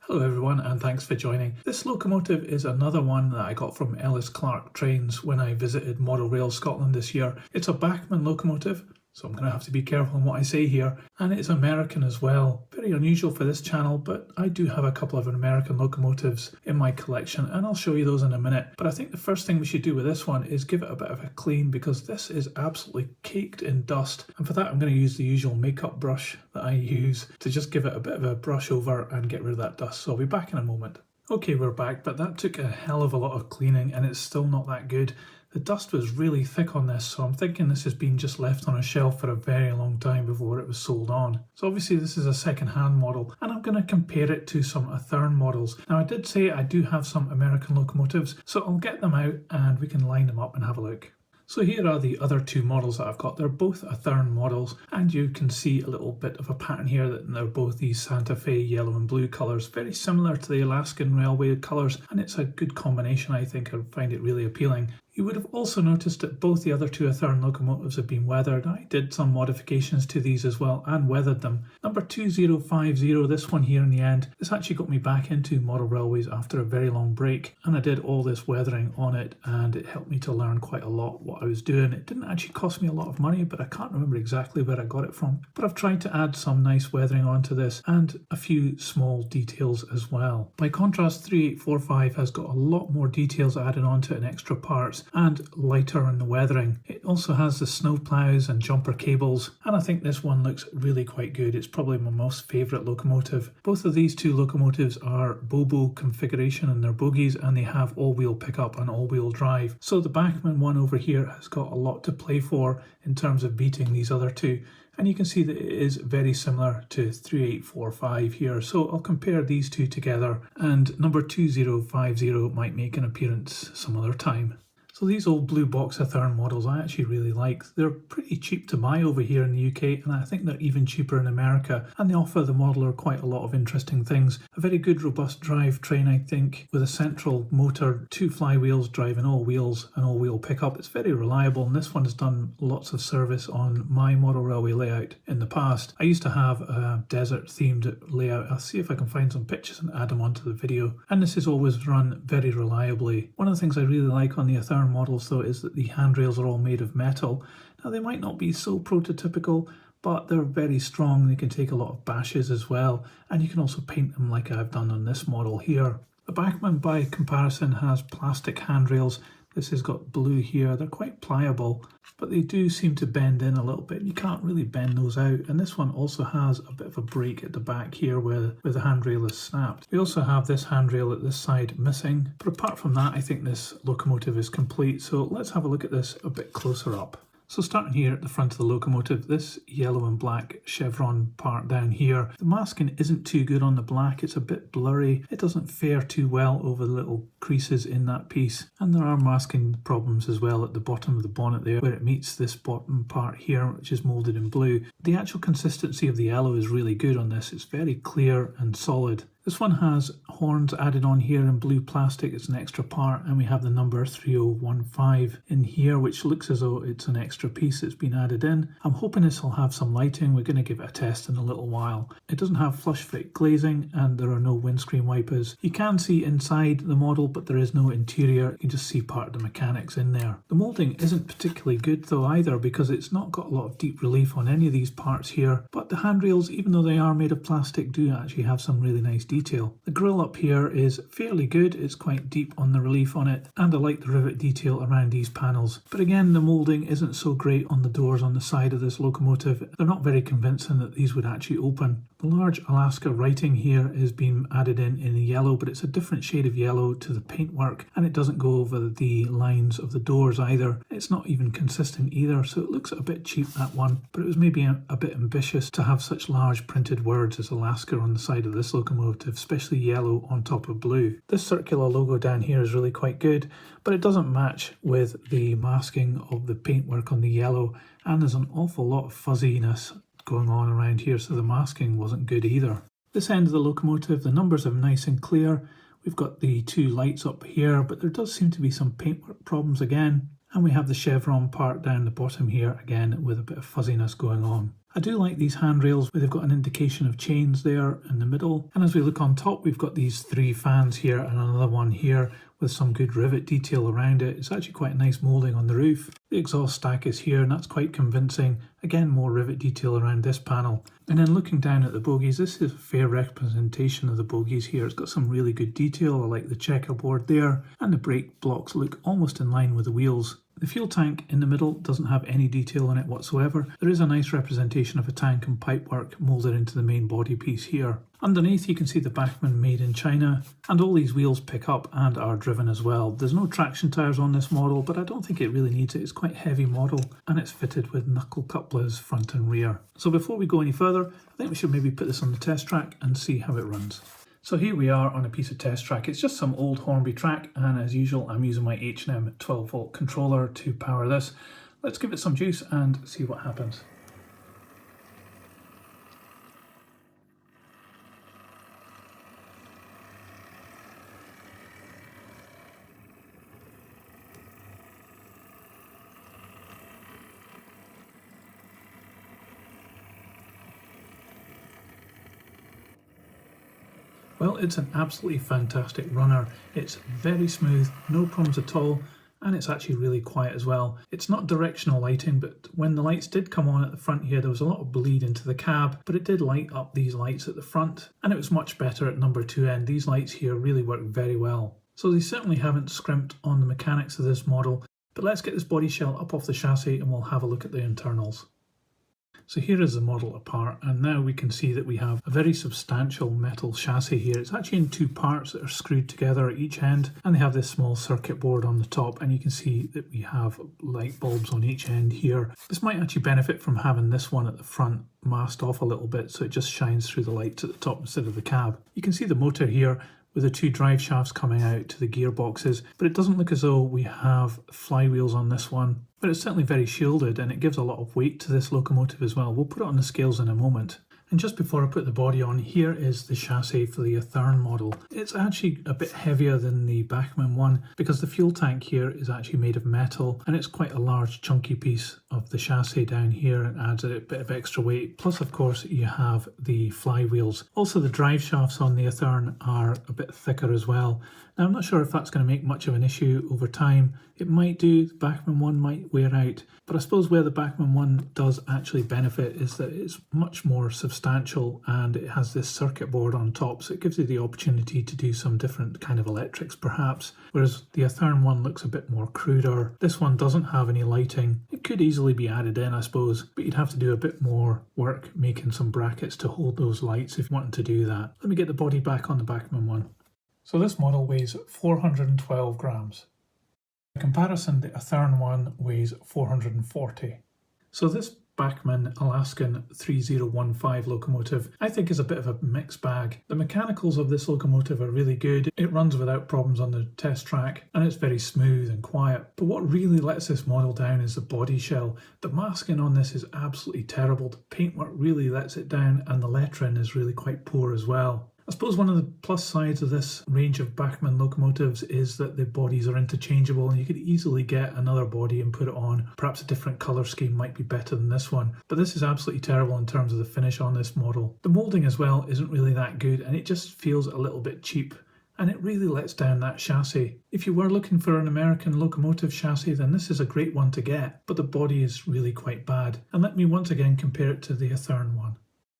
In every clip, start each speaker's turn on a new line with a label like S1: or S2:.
S1: Hello everyone and thanks for joining. This locomotive is another one that I got from Ellis Clark Trains when I visited Model Rail Scotland this year. It's a Bachmann locomotive, so I'm going to have to be careful on what I say here, and it's American as well. Very unusual for this channel, but I do have a couple of American locomotives in my collection and I'll show you those in a minute. But I think the first thing we should do with this one is give it a bit of a clean, because this is absolutely caked in dust, and for that I'm going to use the usual makeup brush that I use to just give it a bit of a brush over and get rid of that dust. So I'll be back in a moment. Okay, we're back, but that took a hell of a lot of cleaning and it's still not that good. The dust was really thick on this, so I'm thinking this has been just left on a shelf for a very long time before it was sold on. So obviously this is a second-hand model, and I'm going to compare it to some Athearn models. Now I did say I do have some American locomotives, so I'll get them out and we can line them up and have a look. So here are the other two models that I've got. They're both Athearn models, and you can see a little bit of a pattern here that they're both these Santa Fe yellow and blue colours, very similar to the Alaskan Railway colours, and it's a good combination. I think I find it really appealing. You would have also noticed that both the other two Athearn locomotives have been weathered. I did some modifications to these as well and weathered them. Number 2050, this one here in the end, this actually got me back into model railways after a very long break, and I did all this weathering on it and it helped me to learn quite a lot what I was doing. It didn't actually cost me a lot of money, but I can't remember exactly where I got it from. But I've tried to add some nice weathering onto this and a few small details as well. By contrast, 3845 has got a lot more details added onto it and extra parts, and lighter in the weathering. It also has the snow ploughs and jumper cables, and I think this one looks really quite good. It's probably my most favourite locomotive. Both of these two locomotives are Bobo configuration in their bogies, and they have all-wheel pickup and all-wheel drive. So the Bachmann one over here has got a lot to play for in terms of beating these other two. And you can see that it is very similar to 3845 here. So I'll compare these two together, and number 2050 might make an appearance some other time. So these old blue box Athearn models I actually really like. They're pretty cheap to buy over here in the UK, and I think they're even cheaper in America, and they offer the modeler quite a lot of interesting things. A very good robust drive train, I think, with a central motor, two flywheels driving all wheels, and all-wheel pickup. It's very reliable, and this one has done lots of service on my model railway layout in the past. I used to have a desert themed layout. I'll see if I can find some pictures and add them onto the video, and this is always run very reliably. One of the things I really like on the Athearn models though is that the handrails are all made of metal. Now they might not be so prototypical, but they're very strong. They can take a lot of bashes as well, and you can also paint them like I've done on this model here. The Bachmann by comparison has plastic handrails. This has got blue here. They're quite pliable, but they do seem to bend in a little bit. You can't really bend those out. And this one also has a bit of a break at the back here where the handrail is snapped. We also have this handrail at this side missing. But apart from that, I think this locomotive is complete. So let's have a look at this a bit closer up. So starting here at the front of the locomotive, this yellow and black chevron part down here, the masking isn't too good on the black. It's a bit blurry. It doesn't fare too well over the little creases in that piece. And there are masking problems as well at the bottom of the bonnet there, where it meets this bottom part here, which is moulded in blue. The actual consistency of the yellow is really good on this. It's very clear and solid. This one has horns added on here in blue plastic. It's an extra part, and we have the number 3015 in here, which looks as though it's an extra piece that's been added in. I'm hoping this will have some lighting. We're going to give it a test in a little while. It doesn't have flush fit glazing, and there are no windscreen wipers. You can see inside the model, but there is no interior. You can just see part of the mechanics in there. The moulding isn't particularly good though either, because it's not got a lot of deep relief on any of these parts here, but the handrails, even though they are made of plastic, do actually have some really nice detail. The grille up here is fairly good. It's quite deep on the relief on it, and I like the rivet detail around these panels. But again, the moulding isn't so great on the doors on the side of this locomotive. They're not very convincing that these would actually open. The large Alaska writing here is being added in yellow, but it's a different shade of yellow to the paintwork, and it doesn't go over the lines of the doors either. It's not even consistent either, so it looks a bit cheap, that one, but it was maybe a bit ambitious to have such large printed words as Alaska on the side of this locomotive, especially yellow on top of blue. This circular logo down here is really quite good, but it doesn't match with the masking of the paintwork on the yellow, and there's an awful lot of fuzziness going on around here, so the masking wasn't good either. This end of the locomotive, the numbers are nice and clear. We've got the two lights up here, but there does seem to be some paintwork problems again. And we have the chevron part down the bottom here again with a bit of fuzziness going on. I do like these handrails where they've got an indication of chains there in the middle. And as we look on top, we've got these 3 fans here and another one here with some good rivet detail around it. It's actually quite a nice moulding on the roof. The exhaust stack is here and that's quite convincing. Again, more rivet detail around this panel. And then looking down at the bogies, this is a fair representation of the bogies here. It's got some really good detail. I like the checkerboard there, and the brake blocks look almost in line with the wheels. The fuel tank in the middle doesn't have any detail on it whatsoever. There is a nice representation of a tank and pipework moulded into the main body piece here. Underneath you can see the Bachmann made in China, and all these wheels pick up and are driven as well. There's no traction tyres on this model, but I don't think it really needs it. It's quite a heavy model and it's fitted with knuckle couplers front and rear. So before we go any further, I think we should maybe put this on the test track and see how it runs. So here we are on a piece of test track. It's just some old Hornby track, and as usual I'm using my H&M 12 volt controller to power this. Let's give it some juice and see what happens. Well, it's an absolutely fantastic runner. It's very smooth, no problems at all, and it's actually really quiet as well. It's not directional lighting, but when the lights did come on at the front here, there was a lot of bleed into the cab, but it did light up these lights at the front, and it was much better at number 2 end. These lights here really work very well. So they certainly haven't scrimped on the mechanics of this model, but let's get this body shell up off the chassis and we'll have a look at the internals. So here is the model apart, and now we can see that we have a very substantial metal chassis here. It's actually in 2 parts that are screwed together at each end, and they have this small circuit board on the top, and you can see that we have light bulbs on each end here. This might actually benefit from having this one at the front masked off a little bit so it just shines through the lights at the top instead of the cab. You can see the motor here with the 2 drive shafts coming out to the gearboxes, but it doesn't look as though we have flywheels on this one. But it's certainly very shielded and it gives a lot of weight to this locomotive as well. We'll put it on the scales in a moment. And just before I put the body on, here is the chassis for the Athearn model. It's actually a bit heavier than the Bachmann one because the fuel tank here is actually made of metal, and it's quite a large chunky piece of the chassis down here and adds a bit of extra weight. Plus of course you have the flywheels. Also the drive shafts on the Athearn are a bit thicker as well. Now I'm not sure if that's going to make much of an issue over time. It might do, the Bachmann one might wear out, but I suppose where the Bachmann one does actually benefit is that it's much more substantial and it has this circuit board on top, so it gives you the opportunity to do some different kind of electrics perhaps, whereas the Athearn one looks a bit more cruder. This one doesn't have any lighting. It could easily be added in I suppose, but you'd have to do a bit more work making some brackets to hold those lights if you wanted to do that. Let me get the body back on the Bachmann one. So this model weighs 412 grams. In comparison, the Athearn one weighs 440. So this Bachmann Alaskan 3015 locomotive I think is a bit of a mixed bag. The mechanicals of this locomotive are really good. It runs without problems on the test track and it's very smooth and quiet. But what really lets this model down is the body shell. The masking on this is absolutely terrible. The paintwork really lets it down and the lettering is really quite poor as well. I suppose one of the plus sides of this range of Bachmann locomotives is that the bodies are interchangeable and you could easily get another body and put it on. Perhaps a different colour scheme might be better than this one, but this is absolutely terrible in terms of the finish on this model. The moulding as well isn't really that good and it just feels a little bit cheap, and it really lets down that chassis. If you were looking for an American locomotive chassis, then this is a great one to get, but the body is really quite bad. And let me once again compare it to the Athearn one.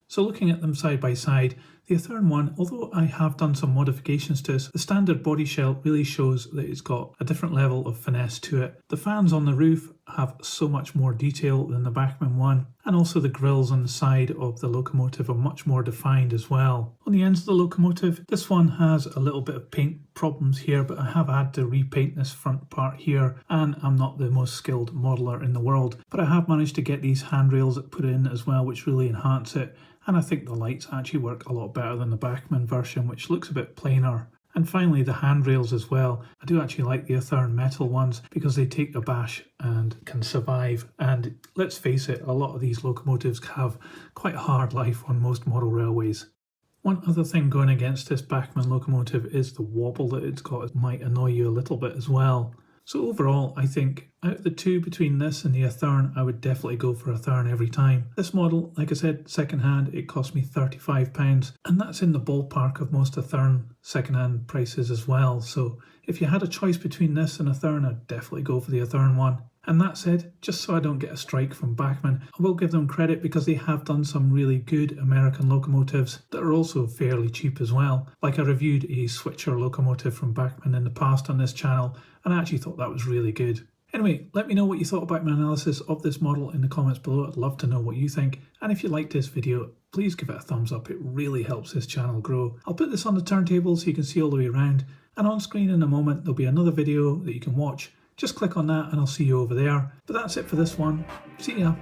S1: So looking at them side by side, the Athearn one, although I have done some modifications to this, the standard body shell really shows that it's got a different level of finesse to it. The fans on the roof have so much more detail than the Bachmann one, and also the grills on the side of the locomotive are much more defined as well. On the ends of the locomotive, this one has a little bit of paint problems here, but I have had to repaint this front part here, and I'm not the most skilled modeler in the world, but I have managed to get these handrails put in as well, which really enhance it. And I think the lights actually work a lot better than the Bachmann version, which looks a bit plainer. And finally the handrails as well. I do actually like the Athearn metal ones because they take a bash and can survive. And let's face it, a lot of these locomotives have quite a hard life on most model railways. One other thing going against this Bachmann locomotive is the wobble that it's got. It might annoy you a little bit as well. So overall, I think Out of the two between this and the Athearn, I would definitely go for Athearn every time. This model, like I said, second hand, it cost me £35, and that's in the ballpark of most Athearn second hand prices as well. So if you had a choice between this and Athearn, I'd definitely go for the Athearn one. And that said, just so I don't get a strike from Bachmann, I will give them credit because they have done some really good American locomotives that are also fairly cheap as well. Like I reviewed a switcher locomotive from Bachmann in the past on this channel, and I actually thought that was really good. Anyway, let me know what you thought about my analysis of this model in the comments below. I'd love to know what you think. And if you liked this video, please give it a thumbs up. It really helps this channel grow. I'll put this on the turntable so you can see all the way around. And on screen in a moment, there'll be another video that you can watch. Just click on that and I'll see you over there. But that's it for this one. See ya.